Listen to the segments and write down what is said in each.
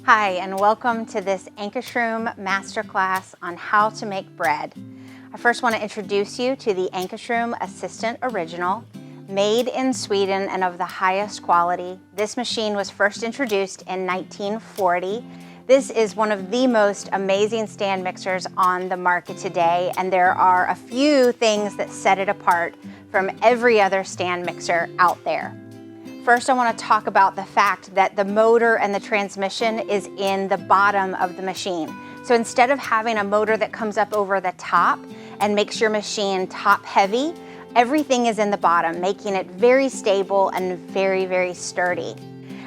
Hi, and welcome to this Ankarsrum Masterclass on how to make bread. I first want to introduce you to the Ankarsrum Assistant Original. Made in Sweden and of the highest quality, this machine was first introduced in 1940. This is one of the most amazing stand mixers on the market today, and there are a few things that set it apart from every other stand mixer out there. First, I want to talk about the fact that the motor and the transmission is in the bottom of the machine. So instead of having a motor that comes up over the top and makes your machine top heavy, everything is in the bottom, making it very stable and very, very sturdy.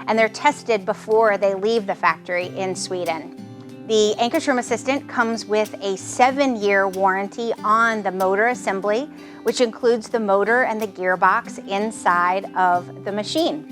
And they're tested before they leave the factory in Sweden. The Ankarsrum Assistant comes with a 7-year warranty on the motor assembly, which includes the motor and the gearbox inside of the machine.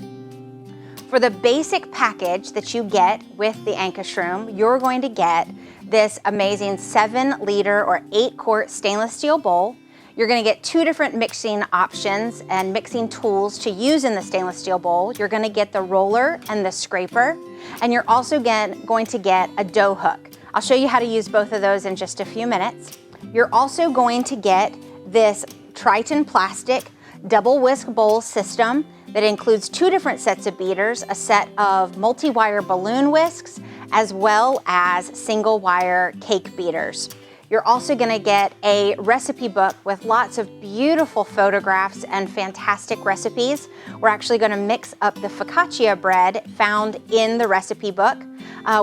For the basic package that you get with the Ankarsrum, you're going to get this amazing 7-liter or 8-quart stainless steel bowl. You're going to get 2 different mixing options and mixing tools to use in the stainless steel bowl. You're going to get the roller and the scraper, and you're also going to get a dough hook. I'll show you how to use both of those in just a few minutes. You're also going to get this Triton plastic double whisk bowl system that includes 2 different sets of beaters, a set of multi-wire balloon whisks, as well as single wire cake beaters. You're also going to get a recipe book with lots of beautiful photographs and fantastic recipes. We're actually going to mix up the focaccia bread found in the recipe book.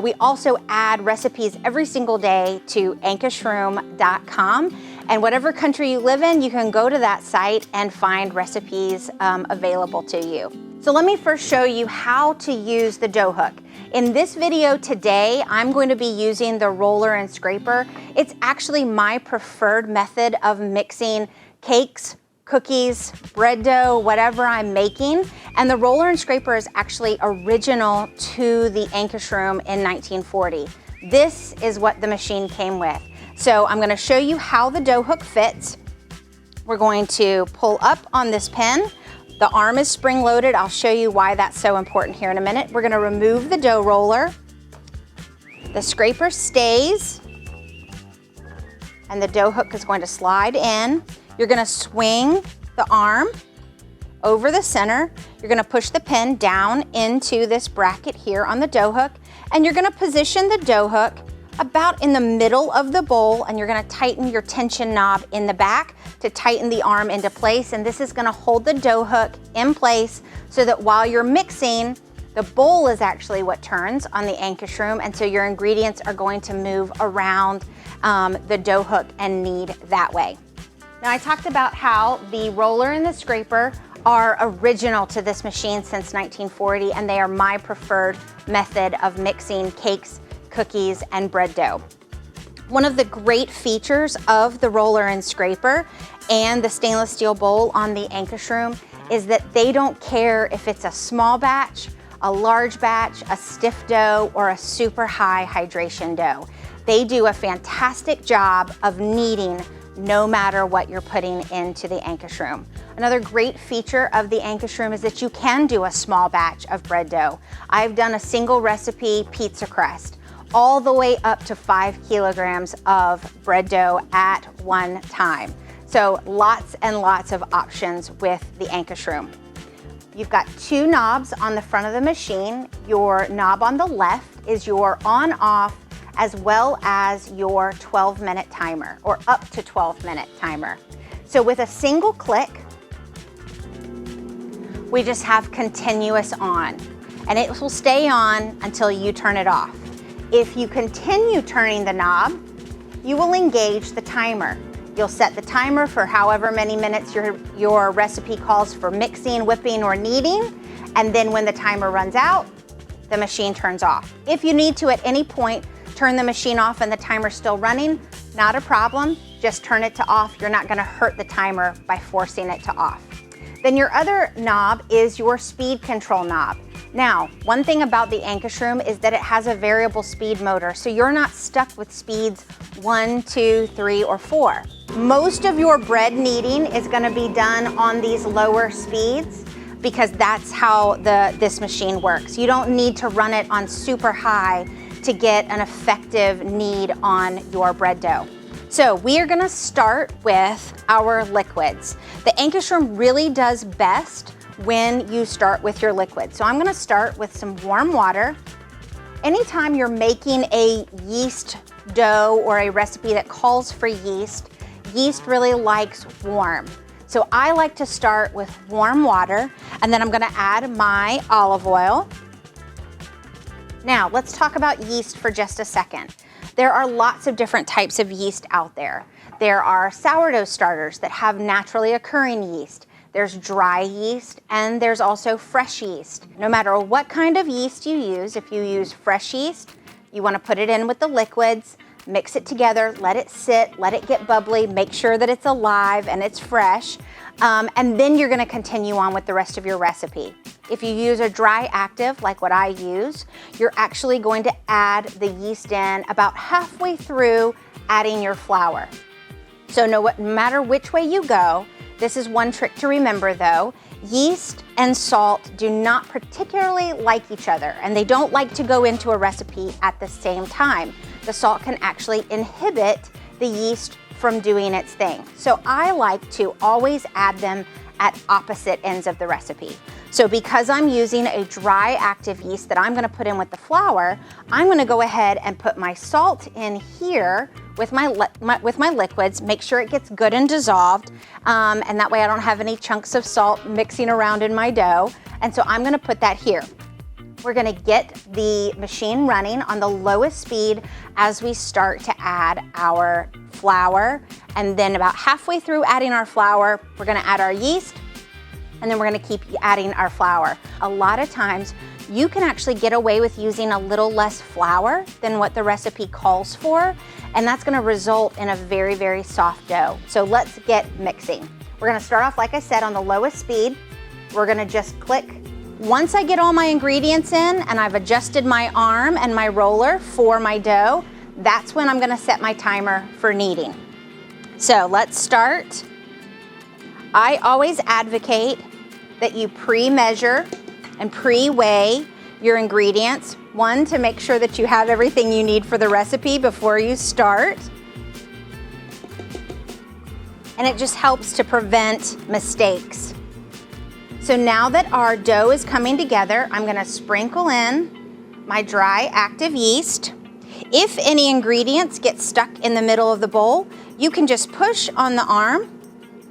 We also add recipes every single day to ankarsrum.com. And whatever country you live in, you can go to that site and find recipes available to you. So let me first show you how to use the dough hook. In this video today, I'm going to be using the roller and scraper. It's actually my preferred method of mixing cakes, cookies, bread dough, whatever I'm making. And the roller and scraper is actually original to the Ankarsrum in 1940. This is what the machine came with. So I'm going to show you how the dough hook fits. We're going to pull up on this pin. The arm is spring-loaded. I'll show you why that's so important here in a minute. We're going to remove the dough roller. The scraper stays, and the dough hook is going to slide in. You're going to swing the arm over the center. You're going to push the pin down into this bracket here on the dough hook, and you're going to position the dough hook about in the middle of the bowl, and you're going to tighten your tension knob in the back to tighten the arm into place. And this is going to hold the dough hook in place so that while you're mixing, the bowl is actually what turns on the Ankarsrum, and so your ingredients are going to move around the dough hook and knead that way. Now, I talked about how the roller and the scraper are original to this machine since 1940, and they are my preferred method of mixing cakes, cookies, and bread dough. One of the great features of the roller and scraper and the stainless steel bowl on the Ankarsrum is that they don't care if it's a small batch, a large batch, a stiff dough, or a super high hydration dough. They do a fantastic job of kneading no matter what you're putting into the Ankarsrum. Another great feature of the Ankarsrum is that you can do a small batch of bread dough. I've done a single recipe pizza crust, all the way up to 5 kilograms of bread dough at one time. So lots and lots of options with the Ankarsrum. You've got 2 knobs on the front of the machine. Your knob on the left is your on-off, as well as your 12-minute timer, or up to 12-minute timer. So with a single click, we just have continuous on, and it will stay on until you turn it off. If you continue turning the knob, you will engage the timer. You'll set the timer for however many minutes your recipe calls for mixing, whipping, or kneading, and then when the timer runs out, the machine turns off. If you need to at any point turn the machine off and the timer's still running, not a problem, just turn it to off. You're not going to hurt the timer by forcing it to off. Then your other knob is your speed control knob. Now, one thing about the Ankarsrum is that it has a variable speed motor, so you're not stuck with speeds 1, 2, 3, or 4. Most of your bread kneading is going to be done on these lower speeds because that's how this machine works. You don't need to run it on super high to get an effective knead on your bread dough. So we are gonna start with our liquids. The Ankarsrum really does best when you start with your liquid. So I'm gonna start with some warm water. Anytime you're making a yeast dough or a recipe that calls for yeast, yeast really likes warm. So I like to start with warm water, and then I'm gonna add my olive oil. Now, let's talk about yeast for just a second. There are lots of different types of yeast out there. There are sourdough starters that have naturally occurring yeast. There's dry yeast, and there's also fresh yeast. No matter what kind of yeast you use, if you use fresh yeast, you wanna put it in with the liquids, mix it together, let it sit, let it get bubbly, make sure that it's alive and it's fresh, and then you're gonna continue on with the rest of your recipe. If you use a dry active, like what I use, you're actually going to add the yeast in about halfway through adding your flour. So no matter which way you go, this is one trick to remember though, yeast and salt do not particularly like each other, and they don't like to go into a recipe at the same time. The salt can actually inhibit the yeast from doing its thing. So I like to always add them at opposite ends of the recipe. So because I'm using a dry active yeast that I'm gonna put in with the flour, I'm gonna go ahead and put my salt in here with my liquids, make sure it gets good and dissolved, and that way I don't have any chunks of salt mixing around in my dough. And so I'm gonna put that here. We're gonna get the machine running on the lowest speed as we start to add our flour. And then about halfway through adding our flour, we're gonna add our yeast, and then we're gonna keep adding our flour. A lot of times, you can actually get away with using a little less flour than what the recipe calls for, and that's gonna result in a very, very soft dough. So let's get mixing. We're gonna start off, like I said, on the lowest speed. We're gonna just click. Once I get all my ingredients in and I've adjusted my arm and my roller for my dough, that's when I'm gonna set my timer for kneading. So let's start. I always advocate that you pre-measure and pre-weigh your ingredients. One, to make sure that you have everything you need for the recipe before you start. And it just helps to prevent mistakes. So now that our dough is coming together, I'm gonna sprinkle in my dry active yeast. If any ingredients get stuck in the middle of the bowl, you can just push on the arm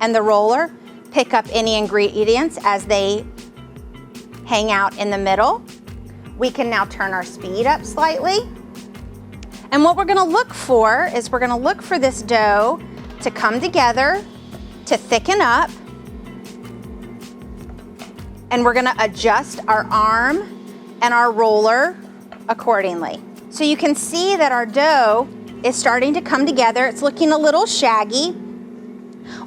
and the roller, pick up any ingredients as they hang out in the middle. We can now turn our speed up slightly. And what we're gonna look for is we're gonna look for this dough to come together, to thicken up, and we're gonna adjust our arm and our roller accordingly. So you can see that our dough is starting to come together. It's looking a little shaggy.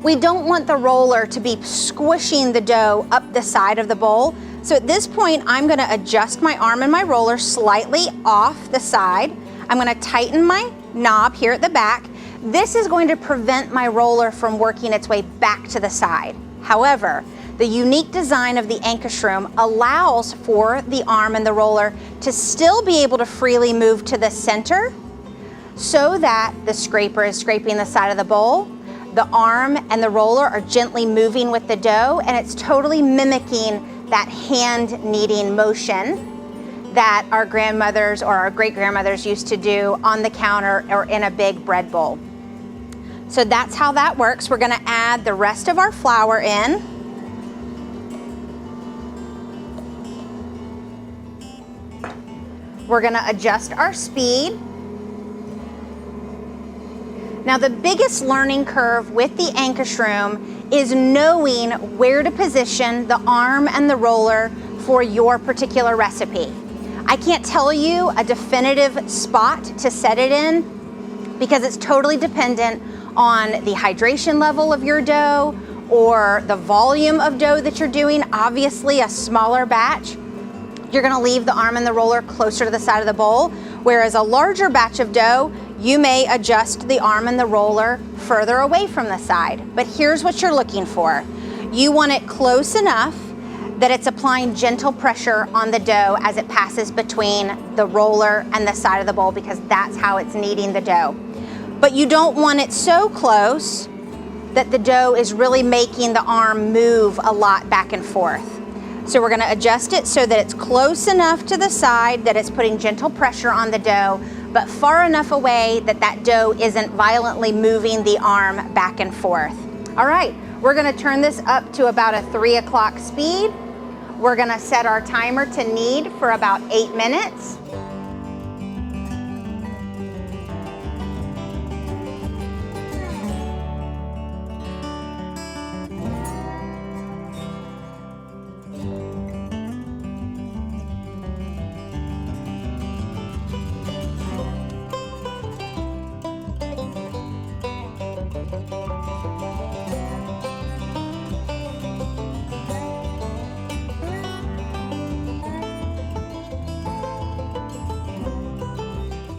We don't want the roller to be squishing the dough up the side of the bowl. So at this point, I'm gonna adjust my arm and my roller slightly off the side. I'm gonna tighten my knob here at the back. This is going to prevent my roller from working its way back to the side. However, the unique design of the Ankarsrum allows for the arm and the roller to still be able to freely move to the center so that the scraper is scraping the side of the bowl, the arm and the roller are gently moving with the dough, and it's totally mimicking that hand kneading motion that our grandmothers or our great-grandmothers used to do on the counter or in a big bread bowl. So that's how that works. We're gonna add the rest of our flour in. We're gonna adjust our speed. Now the biggest learning curve with the Ankarsrum is knowing where to position the arm and the roller for your particular recipe. I can't tell you a definitive spot to set it in because it's totally dependent on the hydration level of your dough or the volume of dough that you're doing. Obviously, a smaller batch, you're gonna leave the arm and the roller closer to the side of the bowl, whereas a larger batch of dough, you may adjust the arm and the roller further away from the side. But here's what you're looking for. You want it close enough that it's applying gentle pressure on the dough as it passes between the roller and the side of the bowl, because that's how it's kneading the dough. But you don't want it so close that the dough is really making the arm move a lot back and forth. So we're gonna adjust it so that it's close enough to the side that it's putting gentle pressure on the dough, but far enough away that that dough isn't violently moving the arm back and forth. All right, we're gonna turn this up to about a 3 o'clock speed. We're gonna set our timer to knead for about 8 minutes.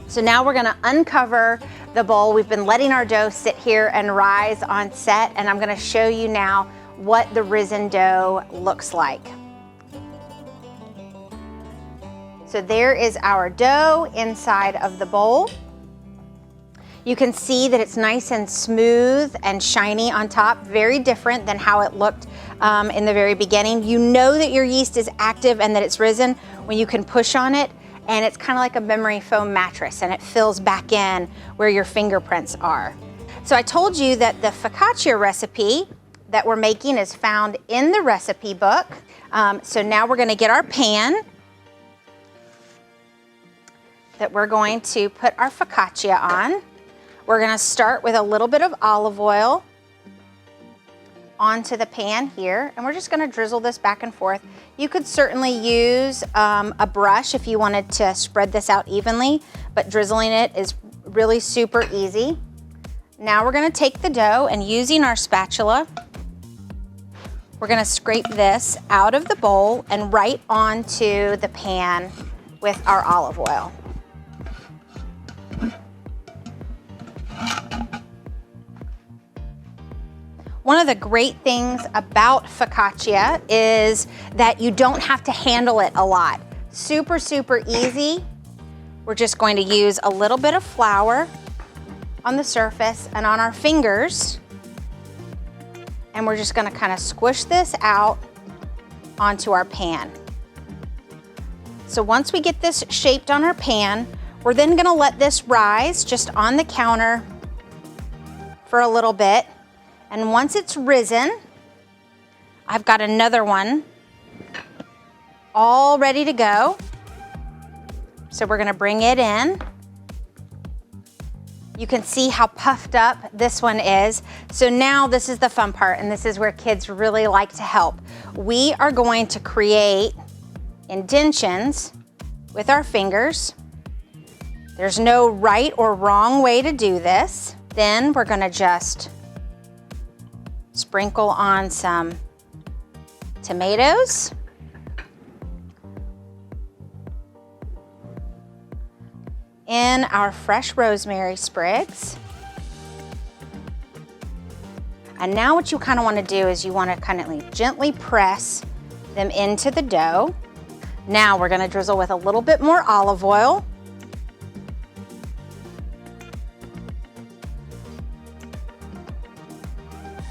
So now we're gonna uncover the bowl. We've been letting our dough sit here and rise on set, and I'm gonna show you now what the risen dough looks like. So there is our dough inside of the bowl. You can see that it's nice and smooth and shiny on top, very different than how it looked in the very beginning. You know that your yeast is active and that it's risen when you can push on it, and it's kind of like a memory foam mattress, and it fills back in where your fingerprints are. So I told you that the focaccia recipe that we're making is found in the recipe book. So now we're gonna get our pan that we're going to put our focaccia on. We're gonna start with a little bit of olive oil onto the pan here, and we're just gonna drizzle this back and forth. You could certainly use a brush if you wanted to spread this out evenly, but drizzling it is really super easy. Now we're gonna take the dough, and using our spatula, we're gonna scrape this out of the bowl and right onto the pan with our olive oil. One of the great things about focaccia is that you don't have to handle it a lot. Super, super easy. We're just going to use a little bit of flour on the surface and on our fingers, and we're just gonna kind of squish this out onto our pan. So once we get this shaped on our pan, we're then gonna let this rise just on the counter for a little bit. And once it's risen, I've got another one all ready to go. So we're gonna bring it in. You can see how puffed up this one is. So now this is the fun part, and this is where kids really like to help. We are going to create indentions with our fingers. There's no right or wrong way to do this. Then we're gonna just sprinkle on some tomatoes. In our fresh rosemary sprigs. And now what you kind of want to do is you want to kind of gently press them into the dough. Now we're going to drizzle with a little bit more olive oil.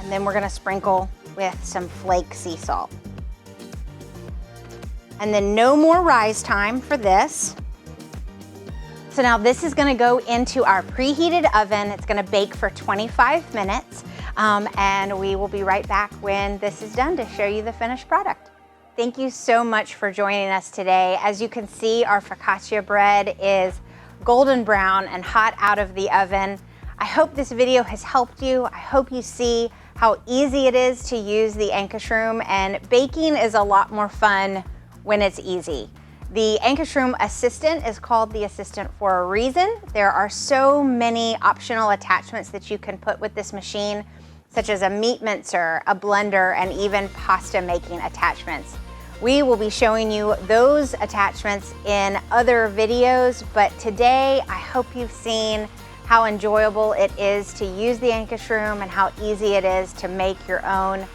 And then we're gonna sprinkle with some flake sea salt. And then no more rise time for this. So now this is gonna go into our preheated oven. It's gonna bake for 25 minutes. And we will be right back when this is done to show you the finished product. Thank you so much for joining us today. As you can see, our focaccia bread is golden brown and hot out of the oven. I hope this video has helped you. I hope you see how easy it is to use the Ankarsrum, and baking is a lot more fun when it's easy. The Ankarsrum Assistant is called the Assistant for a reason. There are so many optional attachments that you can put with this machine, such as a meat mincer, a blender, and even pasta making attachments. We will be showing you those attachments in other videos, but today I hope you've seen how enjoyable it is to use the Ankarsrum and how easy it is to make your own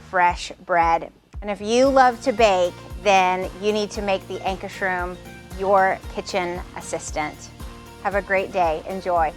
fresh bread. And if you love to bake, then you need to make the Ankarsrum your kitchen assistant. Have a great day. Enjoy.